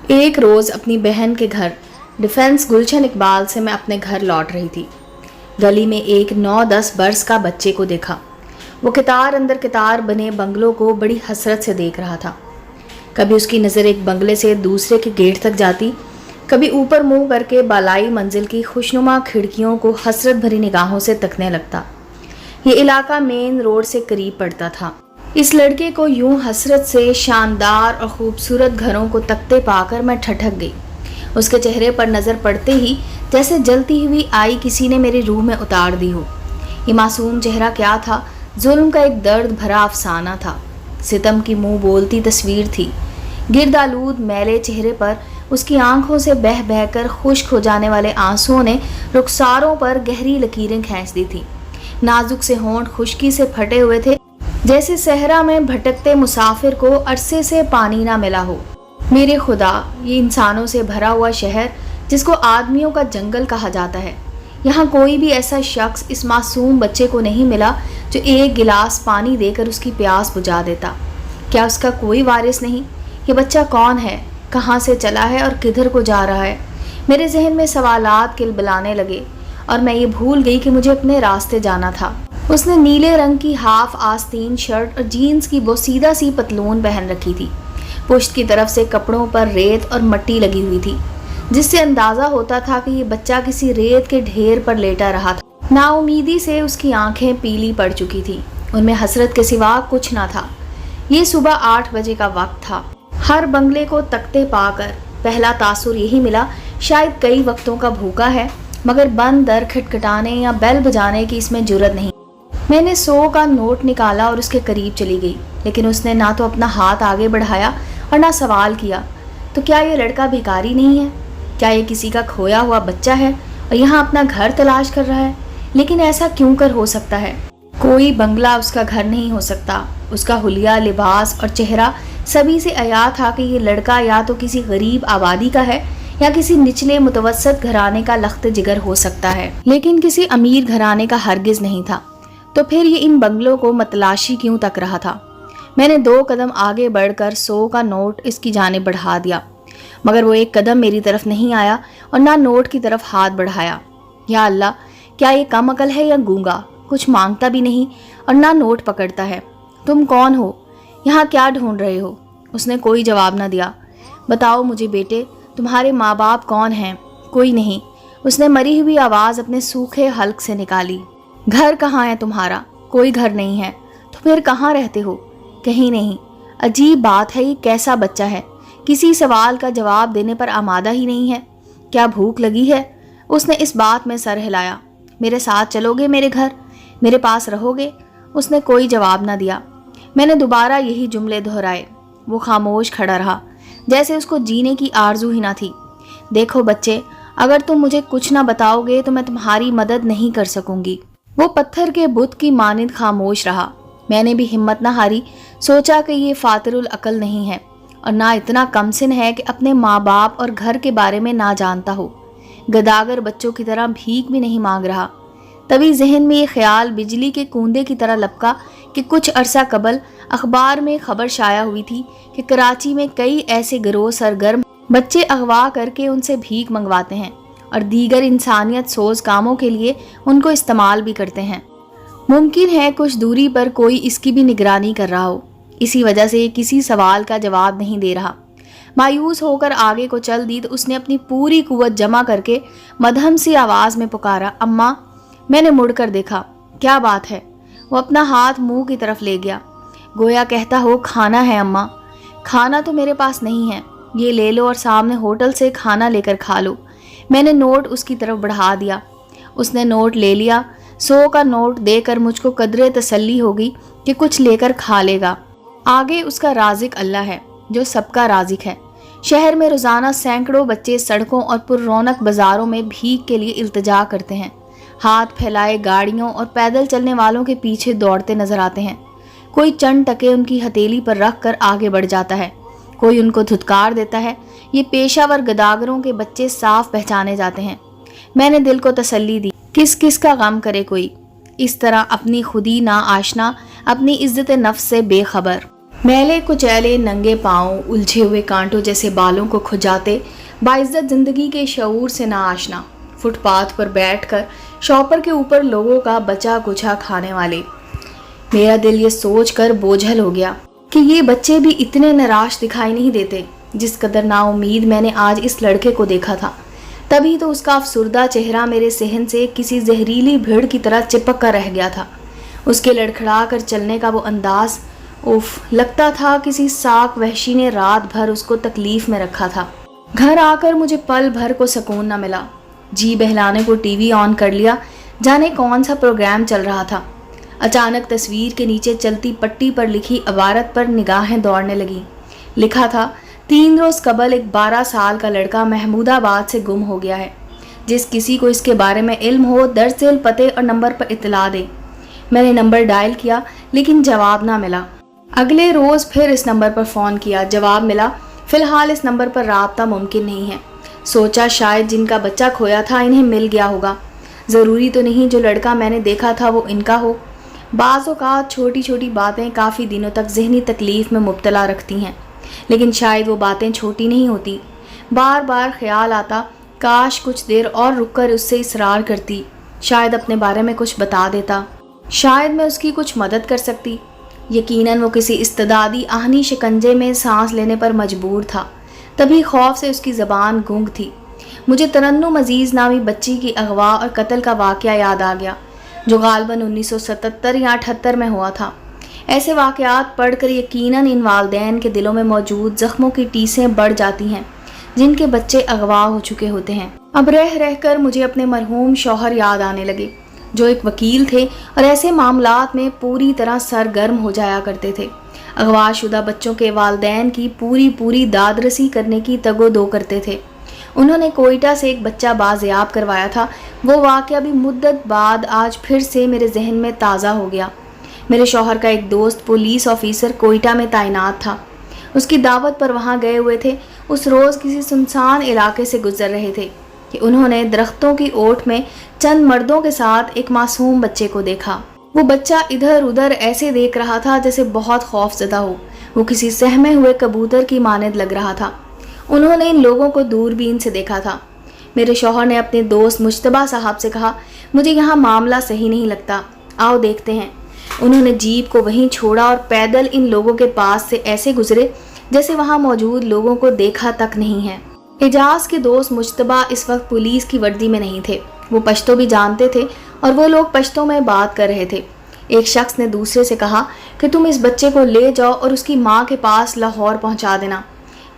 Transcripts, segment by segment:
ایک روز اپنی بہن کے گھر ڈیفنس گلشن اقبال سے میں اپنے گھر لوٹ رہی تھی۔ گلی میں ایک 9-10 برس کا بچے کو دیکھا۔ وہ قطار اندر قطار بنے بنگلوں کو بڑی حسرت سے دیکھ رہا تھا۔ کبھی اس کی نظر ایک بنگلے سے دوسرے کے گیٹ تک جاتی، کبھی اوپر منہ کر کے بالائی منزل کی خوشنما کھڑکیوں کو حسرت بھری نگاہوں سے تکنے لگتا۔ یہ علاقہ مین روڈ سے قریب پڑتا تھا۔ اس لڑکے کو یوں حسرت سے شاندار اور خوبصورت گھروں کو تکتے پا کر میں ٹھٹک گئی۔ اس کے چہرے پر نظر پڑتے ہی جیسے جلتی ہوئی آئی کسی نے میری روح میں اتار دی ہو۔ یہ معصوم چہرہ کیا تھا؟ ظلم کا ایک درد بھرا افسانہ تھا، ستم کی منہ بولتی تصویر تھی۔ گرد آلود میلے چہرے پر اس کی آنکھوں سے بہہ بہہ کر خشک ہو جانے والے آنسوؤں نے رخساروں پر گہری لکیریں کھینچ دی تھی۔ نازک سے ہونٹ خشکی سے پھٹے ہوئے تھے، جیسے صحرا میں بھٹکتے مسافر کو عرصے سے پانی نہ ملا ہو۔ میرے خدا، یہ انسانوں سے بھرا ہوا شہر جس کو آدمیوں کا جنگل کہا جاتا ہے، یہاں کوئی بھی ایسا شخص اس معصوم بچے کو نہیں ملا جو ایک گلاس پانی دے کر اس کی پیاس بجھا دیتا۔ کیا اس کا کوئی وارث نہیں؟ یہ بچہ کون ہے؟ کہاں سے چلا ہے اور کدھر کو جا رہا ہے؟ میرے ذہن میں سوالات کلبلانے لگے اور میں یہ بھول گئی کہ مجھے اپنے راستے جانا تھا۔ اس نے نیلے رنگ کی ہاف آستین شرٹ اور جینز کی بوسیدہ سی پتلون پہن رکھی تھی۔ پشت کی طرف سے کپڑوں پر ریت اور مٹی لگی ہوئی تھی، جس سے اندازہ ہوتا تھا کہ یہ بچہ کسی ریت کے ڈھیر پر لیٹا رہا تھا۔ نا امیدی سے اس کی آنکھیں پیلی پڑ چکی تھیں، ان میں حسرت کے سوا کچھ نہ تھا۔ یہ صبح 8 بجے کا وقت تھا۔ ہر بنگلے کو تکتے پا کر پہلا تاثر یہی ملا، شاید کئی وقتوں کا بھوکا ہے، مگر بند در کھٹکھٹانے یا بیل بجانے کی اس میں جرت نہیں۔ میں نے 100 کا نوٹ نکالا اور اس کے قریب چلی گئی، لیکن اس نے نہ تو اپنا ہاتھ آگے بڑھایا اور نہ سوال کیا۔ تو کیا یہ لڑکا بھیکاری نہیں ہے؟ کیا یہ کسی کا کھویا ہوا بچہ ہے اور یہاں اپنا گھر تلاش کر رہا ہے؟ لیکن ایسا کیوں کر ہو سکتا ہے؟ کوئی بنگلہ اس کا گھر نہیں ہو سکتا۔ اس کا حلیہ، لباس اور چہرہ سبھی سے عیاں تھا کہ یہ لڑکا یا تو کسی غریب آبادی کا ہے یا کسی نچلے متوسط گھرانے کا لخت جگر ہو سکتا ہے، لیکن کسی امیر گھرانے کا ہرگز نہیں تھا۔ تو پھر یہ ان بنگلوں کو متلاشی کیوں تک رہا تھا؟ میں نے 2 قدم آگے بڑھ کر 100 کا نوٹ اس کی جانب بڑھا دیا، مگر وہ ایک قدم میری طرف نہیں آیا اور نہ نوٹ کی طرف ہاتھ بڑھایا۔ یا اللہ، کیا یہ کم عقل ہے یا گونگا؟ کچھ مانگتا بھی نہیں اور نہ نوٹ پکڑتا ہے۔ تم کون ہو؟ یہاں کیا ڈھونڈ رہے ہو؟ اس نے کوئی جواب نہ دیا۔ بتاؤ مجھے بیٹے، تمہارے ماں باپ کون ہیں؟ کوئی نہیں، اس نے مری ہوئی آواز اپنے سوکھے حلق سے نکالی۔ گھر کہاں ہے تمہارا؟ کوئی گھر نہیں ہے۔ تو پھر کہاں رہتے ہو؟ کہیں نہیں۔ عجیب بات ہے، یہ کیسا بچہ ہے، کسی سوال کا جواب دینے پر آمادہ ہی نہیں ہے۔ کیا بھوک لگی ہے؟ اس نے اس بات میں سر ہلایا۔ میرے ساتھ چلو گے میرے گھر؟ میرے پاس رہو گے؟ اس نے کوئی جواب نہ دیا۔ میں نے دوبارہ یہی جملے دہرائے۔ وہ خاموش کھڑا رہا، جیسے اس کو جینے کی آرزو ہی نہ تھی۔ دیکھو بچے، اگر تم مجھے کچھ نہ بتاؤ گے تو میں تمہاری مدد نہیں کر سکوں گی۔ وہ پتھر کے بت کی مانند خاموش رہا۔ میں نے بھی ہمت نہ ہاری، سوچا کہ یہ فاتر العقل نہیں ہے اور نہ اتنا کم سن ہے کہ اپنے ماں باپ اور گھر کے بارے میں نہ جانتا ہو۔ گداگر بچوں کی طرح بھیک بھی نہیں مانگ رہا۔ تبھی ذہن میں یہ خیال بجلی کے کوندے کی طرح لپکا کہ کچھ عرصہ قبل اخبار میں خبر شائع ہوئی تھی کہ کراچی میں کئی ایسے گروہ سرگرم بچے اغوا کر کے ان سے بھیک منگواتے ہیں اور دیگر انسانیت سوز کاموں کے لیے ان کو استعمال بھی کرتے ہیں۔ ممکن ہے کچھ دوری پر کوئی اس کی بھی نگرانی کر رہا ہو، اسی وجہ سے یہ کسی سوال کا جواب نہیں دے رہا۔ مایوس ہو کر آگے کو چل دی تو اس نے اپنی پوری قوت جمع کر کے مدھم سی آواز میں پکارا، اماں۔ میں نے مڑ کر دیکھا۔ کیا بات ہے؟ وہ اپنا ہاتھ منہ کی طرف لے گیا، گویا کہتا ہو کھانا ہے اماں۔ کھانا تو میرے پاس نہیں ہے، یہ لے لو اور سامنے ہوٹل سے کھانا لے کر کھا لو۔ میں نے نوٹ اس کی طرف بڑھا دیا۔ اس نے نوٹ لے لیا۔ 100 کا نوٹ دے کر مجھ کو قدرے تسلی ہوگی کہ کچھ لے کر کھا لے گا۔ آگے اس کا رازق اللہ ہے جو سب کا رازق ہے۔ شہر میں روزانہ سینکڑوں بچے سڑکوں اور پر رونق بازاروں میں بھیک کے لیے التجا کرتے ہیں، ہاتھ پھیلائے گاڑیوں اور پیدل چلنے والوں کے پیچھے دوڑتے نظر آتے ہیں۔ کوئی چند ٹکے ان کی ہتھیلی پر رکھ کر آگے بڑھ جاتا ہے، کوئی ان کو دھتکار دیتا ہے۔ یہ پیشہ ور گداگروں کے بچے صاف پہچانے جاتے ہیں۔ میں نے دل کو تسلی دی، کس کس کا غم کرے کوئی، اس طرح اپنی خودی نا آشنا، اپنی عزت نفس سے بے خبر۔ मैले कुचैले नंगे पाँव उलझे हुए कांटों जैसे बालों को खुजाते बाइज्जत जिंदगी के शऊर से ना आशना, फुटपाथ पर बैठकर शॉपर के ऊपर लोगों का बचा कुचा खाने वाले। मेरा दिल ये सोचकर बोझल हो गया कि ये बच्चे भी इतने निराश दिखाई नहीं देते जिस कदर नाउम्मीद मैंने आज इस लड़के को देखा था। तभी तो उसका अफसुर्दा चेहरा मेरे सहन से किसी जहरीली भीड़ की तरह चिपक कर रह गया था। उसके लड़खड़ा कर चलने का वो अंदाज, उफ, लगता था किसी साक वहशी ने रात भर उसको तकलीफ में रखा था। घर आकर मुझे पल भर को सुकून न मिला। जी बहलाने को टीवी ऑन कर लिया, जाने कौन सा प्रोग्राम चल रहा था। अचानक तस्वीर के नीचे चलती पट्टी पर लिखी इबारत पर निगाहें दौड़ने लगी। लिखा था, 3 रोज कबल एक 12 साल का लड़का महमूदाबाद से गुम हो गया है। जिस किसी को इसके बारे में इल्म हो दरअसल पते और नंबर पर इत्तला दे। मैंने नंबर डायल किया लेकिन जवाब ना मिला। अगले रोज़ फिर इस नंबर पर फ़ोन किया, जवाब मिला, फ़िलहाल इस नंबर पर राब्ता मुमकिन नहीं है। सोचा शायद जिनका बच्चा खोया था इन्हें मिल गया होगा। ज़रूरी तो नहीं जो लड़का मैंने देखा था वो इनका हो। बाज़ औक़ात छोटी छोटी बातें काफ़ी दिनों तक ज़हनी तकलीफ़ में मुब्तला रखती हैं, लेकिन शायद वो बातें छोटी नहीं होती। बार बार ख्याल आता, काश कुछ देर और रुक कर उससे इसरार करती, शायद अपने बारे में कुछ बता देता, शायद मैं उसकी कुछ मदद कर सकती। यकीनन वो किसी इस्तदादी आहनी शिकंजे में सांस लेने पर मजबूर था। तभी खौफ से उसकी ज़बान गूंग थी। मुझे तरन्नुम अजीज़ नामी बच्ची की अगवा और कत्ल का वाक़या याद आ गया जो गालबन 1977 या 78 में हुआ था। ऐसे वाक़यात पढ़कर यकीनन इन वालदैन के दिलों में मौजूद ज़ख्मों की टीसें बढ़ जाती हैं जिनके बच्चे अगवा हो चुके होते हैं। अब रह रह कर मुझे अपने मरहूम शौहर याद आने लगे जो एक वकील थे और ऐसे मामलात में पूरी तरह सरगर्म हो जाया करते थे। अगवाशुदा बच्चों के वालदैन की पूरी दादरसी करने की तगो-दो करते थे। उन्होंने कोयटा से एक बच्चा बाज़याब करवाया था। वो वाक़या भी मुद्दत बाद आज फिर से मेरे जहन में ताज़ा हो गया। मेरे शौहर का एक दोस्त पुलिस ऑफिसर कोयटा में तैनात था। उसकी दावत पर वहाँ गए हुए थे। उस रोज़ किसी सुनसान इलाके से गुजर रहे थे कि उन्होंने दरख्तों की ओट में चंद मर्दों के साथ एक मासूम बच्चे को देखा। वो बच्चा इधर उधर ऐसे देख रहा था जैसे बहुत खौफजदा हो। वो किसी सहमे हुए कबूतर की मानद लग रहा था। उन्होंने इन लोगों को दूरबीन से देखा था। मेरे शौहर ने अपने दोस्त मुश्तबा साहब से कहा, मुझे यहाँ मामला सही नहीं लगता, आओ देखते हैं। उन्होंने जीप को वहीं छोड़ा और पैदल इन लोगों के पास से ऐसे गुजरे जैसे वहाँ मौजूद लोगों को देखा तक नहीं है। एजाज के दोस्त मुश्तबा इस वक्त पुलिस की वर्दी में नहीं थे। वो पश्तो भी जानते थे और वो लोग पश्तो में बात कर रहे थे। एक शख्स ने दूसरे से कहा कि तुम इस बच्चे को ले जाओ और उसकी माँ के पास लाहौर पहुँचा देना।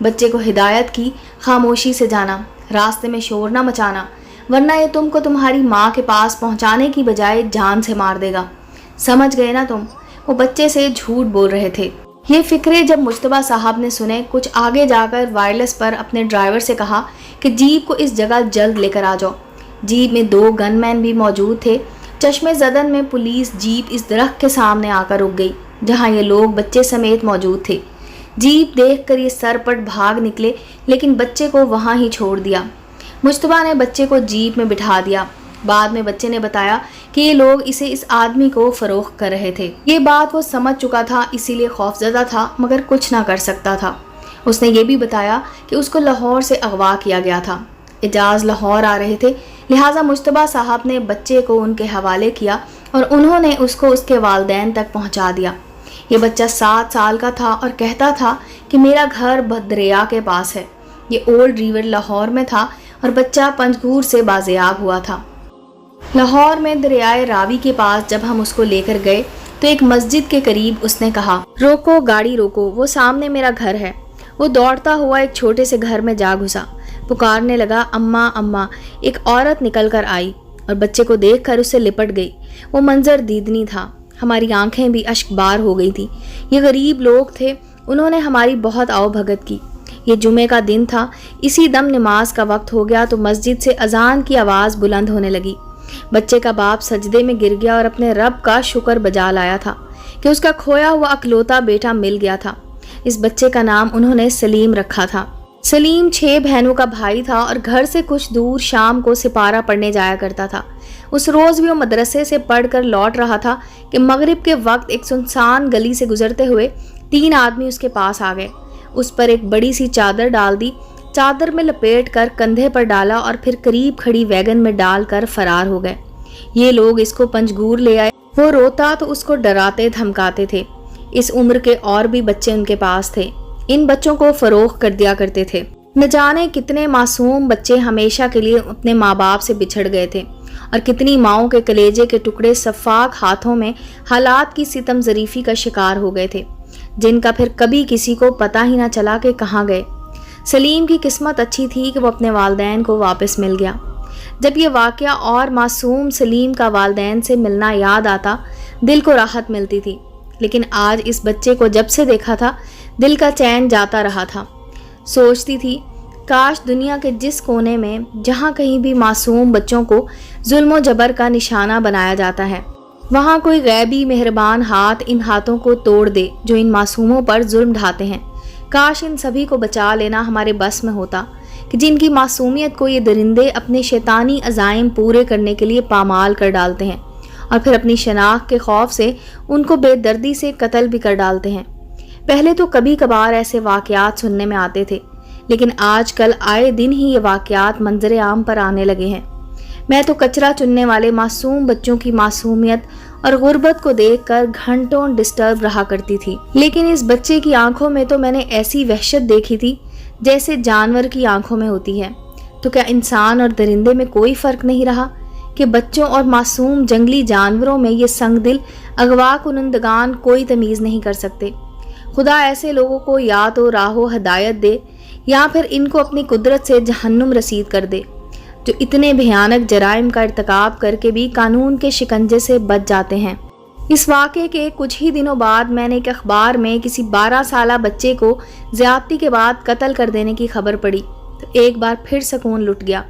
बच्चे को हिदायत की, खामोशी से जाना, रास्ते में शोर न मचाना, वरना ये तुमको तुम्हारी माँ के पास पहुँचाने की बजाय जान से मार देगा। समझ गए ना तुम? वो बच्चे से झूठ बोल रहे थे। ये फिक्रे जब मुश्तबा साहब ने सुने, कुछ आगे जाकर वायरलेस पर अपने ड्राइवर से कहा कि जीप को इस जगह जल्द लेकर आ जाओ। जीप में 2 गनमैन भी मौजूद थे। चश्मे ज़दन में पुलिस जीप इस दरख्त के सामने आकर रुक गई जहाँ ये लोग बच्चे समेत मौजूद थे। जीप देखकर ये सरपट भाग निकले लेकिन बच्चे को वहाँ ही छोड़ दिया। मुश्तबा ने बच्चे को जीप में बिठा दिया। बाद में बच्चे ने बताया कि ये लोग इस आदमी को फ़रोख्त कर रहे थे। ये बात वो समझ चुका था, इसीलिए खौफजदा था मगर कुछ ना कर सकता था। उसने ये भी बताया कि उसको लाहौर से अगवा किया गया था। एजाज लाहौर आ रहे थे, लिहाजा मुश्तबा साहब ने बच्चे को उनके हवाले किया और उन्होंने उसको उसके वालदैन तक पहुंचा दिया। ये बच्चा 7 साल का था और कहता था कि मेरा घर दरिया के पास है। ये ओल्ड रिवर लाहौर में था और बच्चा पंजगूर से बाज़याब हुआ था। लाहौर में दरियाए रावी के पास जब हम उसको लेकर गए तो एक मस्जिद के करीब उसने कहा, रोको गाड़ी रोको, वो सामने मेरा घर है। वो दौड़ता हुआ एक छोटे से घर में जा घुसा। पुकारने लगा, अम्मा अम्मा। एक औरत निकल कर आई और बच्चे को देखकर उससे लिपट गई। वो मंजर दीदनी था। हमारी आंखें भी अश्कबार हो गई थी। ये गरीब लोग थे, उन्होंने हमारी बहुत आवभगत की। ये जुमे का दिन था। इसी दम नमाज का वक्त हो गया तो मस्जिद से अजान की आवाज़ बुलंद होने लगी। बच्चे का बाप सजदे में गिर गया और अपने रब का शुक्र बजा लाया था कि उसका खोया हुआ अकलौता बेटा मिल गया था। इस बच्चे का नाम उन्होंने सलीम रखा था। सलीम 6 बहनों का भाई था और घर से कुछ दूर शाम को सिपारा पढ़ने जाया करता था। उस रोज़ भी वो मदरसे से पढ़कर लौट रहा था कि मगरिब के वक्त एक सुनसान गली से गुजरते हुए 3 आदमी उसके पास आ गए, उस पर एक बड़ी सी चादर डाल दी, चादर में लपेट कर कंधे पर डाला और फिर करीब खड़ी वैगन में डालकर फरार हो गए। ये लोग इसको पंजगूर ले आए। वो रोता तो उसको डराते धमकाते थे। इस उम्र के और भी बच्चे उनके पास थे। इन बच्चों को फरोख्त कर दिया करते थे। न जाने कितने मासूम बच्चे हमेशा के लिए अपने माँ बाप से बिछड़ गए थे और कितनी माओं के कलेजे के टुकड़े सफाक हाथों में हालात की सितम ज़रीफ़ी का शिकार हो गए थे, जिनका फिर कभी किसी को पता ही ना चला कि कहाँ गए। सलीम की किस्मत अच्छी थी कि वो अपने वालिदैन को वापस मिल गया। जब ये वाक़या और मासूम सलीम का वालिदैन से मिलना याद आता, दिल को राहत मिलती थी। लेकिन आज इस बच्चे को जब से देखा था, दिल का चैन जाता रहा था। सोचती थी, काश दुनिया के जिस कोने में जहाँ कहीं भी मासूम बच्चों को जुल्म जबर का निशाना बनाया जाता है, वहाँ कोई गैबी मेहरबान हाथ इन हाथों को तोड़ दे जो इन मासूमों पर जुल्म ढाते हैं। काश इन सभी को बचा लेना हमारे बस में होता कि जिनकी मासूमियत को ये दरिंदे अपने शैतानी अज़ाइम पूरे करने के लिए पामाल कर डालते हैं और फिर अपनी शनाख्त के खौफ से उनको बेदर्दी से कत्ल भी कर डालते हैं। पहले तो कभी कभार ऐसे वाक़यात सुनने में आते थे, लेकिन आजकल आए दिन ही ये वाक़यात मंजर आम पर आने लगे हैं। मैं तो कचरा चुनने वाले मासूम बच्चों की मासूमियत और गुर्बत को देखकर घंटों डिस्टर्ब रहा करती थी, लेकिन इस बच्चे की आंखों में तो मैंने ऐसी वहशत देखी थी जैसे जानवर की आंखों में होती है। तो क्या इंसान और दरिंदे में कोई फ़र्क नहीं रहा कि बच्चों और मासूम जंगली जानवरों में ये संगदिल अगवा कुनंदगान कोई तमीज़ नहीं कर सकते। खुदा ऐसे लोगों को या तो राहो हिदायत दे या फिर इनको अपनी कुदरत से जहन्नुम रसीद कर दे, जो इतने भयानक जराइम का इर्तिकाब करके भी कानून के शिकंजे से बच जाते हैं। इस वाक़े के कुछ ही दिनों बाद मैंने एक अखबार में किसी 12 साला बच्चे को ज़्यादती के बाद कत्ल कर देने की खबर पढ़ी तो एक बार फिर सुकून लुट गया।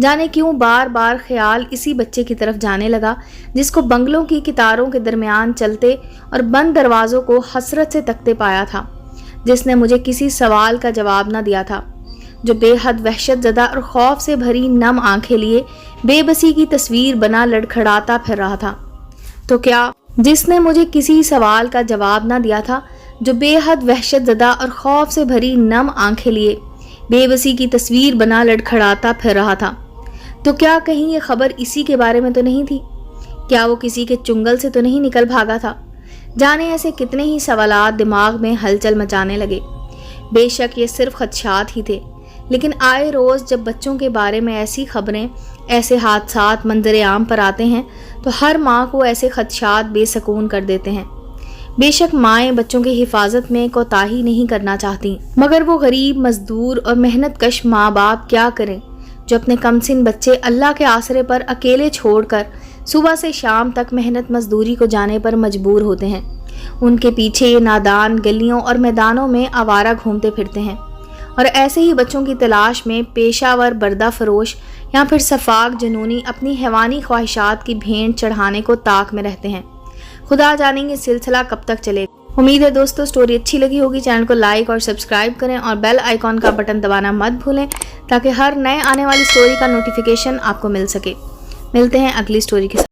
जाने क्यों बार बार ख्याल इसी बच्चे की तरफ जाने लगा जिसको बंगलों की कितारों के दरमियान चलते और बंद दरवाज़ों को हसरत से तकते पाया था, जिसने मुझे किसी सवाल का जवाब न दिया था, जो बेहद वहशत ज़दा और खौफ से भरी नम आंखें लिए बेबसी की तस्वीर बना लड़खड़ाता फिर रहा था। तो क्या जिसने मुझे किसी सवाल का जवाब न दिया था, जो बेहद वहशत ज़दा और खौफ से भरी नम आंखें लिए बेबसी की तस्वीर बना लड़खड़ाता फिर रहा था, तो क्या कहीं ये खबर इसी के बारे में तो नहीं थी? क्या वो किसी के चुंगल से तो नहीं निकल भागा था? जाने ऐसे कितने ही सवालात दिमाग में हलचल मचाने लगे। बेशक ये सिर्फ खदशात ही थे, लेकिन आए रोज़ जब बच्चों के बारे में ऐसी खबरें, ऐसे हादसात मंजर आम पर आते हैं तो हर माँ को ऐसे खदशात बेसकून कर देते हैं। बेशक माएँ बच्चों की हिफाजत में कोताही नहीं करना चाहती, मगर वो गरीब मजदूर और मेहनत कश माँ बाप क्या करें जो अपने कमसिन बच्चे अल्लाह के आसरे पर अकेले छोड़कर सुबह से शाम तक मेहनत मजदूरी को जाने पर मजबूर होते हैं। उनके पीछे ये नादान गलियों और मैदानों में आवारा घूमते फिरते हैं और ऐसे ही बच्चों की तलाश में पेशावर बर्दा फरोश या फिर सफाक जुनूनी अपनी हैवानी ख्वाहिशात की भेंट चढ़ाने को ताक में रहते हैं। खुदा जानेंगे सिलसिला कब तक चलेगा। उम्मीद है दोस्तों स्टोरी अच्छी लगी होगी। चैनल को लाइक और सब्सक्राइब करें और बेल आइकॉन का बटन दबाना मत भूलें ताकि हर नए आने वाली स्टोरी का नोटिफिकेशन आपको मिल सके। मिलते हैं अगली स्टोरी के साथ।